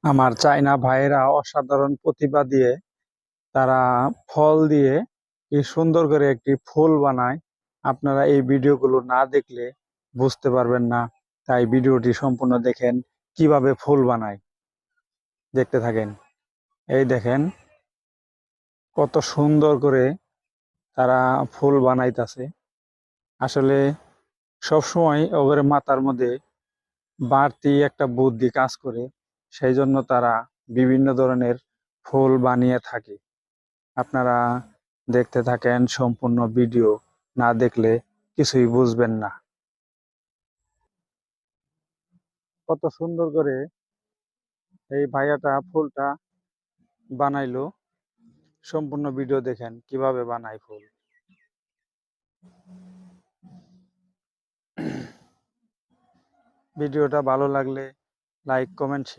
আমার চায়না ভাইয়েরা অসাধারণ প্রতিভা দিয়ে তারা ফল দিয়ে কি সুন্দর করে একটি ফুল বানায়। আপনারা এই ভিডিওগুলো না দেখলে বুঝতে পারবেন না, তাই ভিডিওটি সম্পূর্ণ দেখেন কিভাবে ফুল বানায়। দেখতে থাকেন। এই দেখেন কত সুন্দর করে তারা ফুল বানাইতেছে। আসলে সবসময় ওদের মাথার মধ্যে বাড়তি একটা বুদ্ধি কাজ করে, সেই জন্য তারা বিভিন্ন ধরনের ফুল বানিয়ে থাকে। আপনারা দেখতে থাকেন সম্পূর্ণ ভিডিও, না দেখলে কিছুই বুঝবেন না। কত সুন্দর করে এই ভাইয়াটা ফুলটা বানাইলো। সম্পূর্ণ ভিডিও দেখেন কিভাবে বানায় ফুল। ভিডিওটা ভালো লাগলে লাইক, কমেন্ট, শেয়ার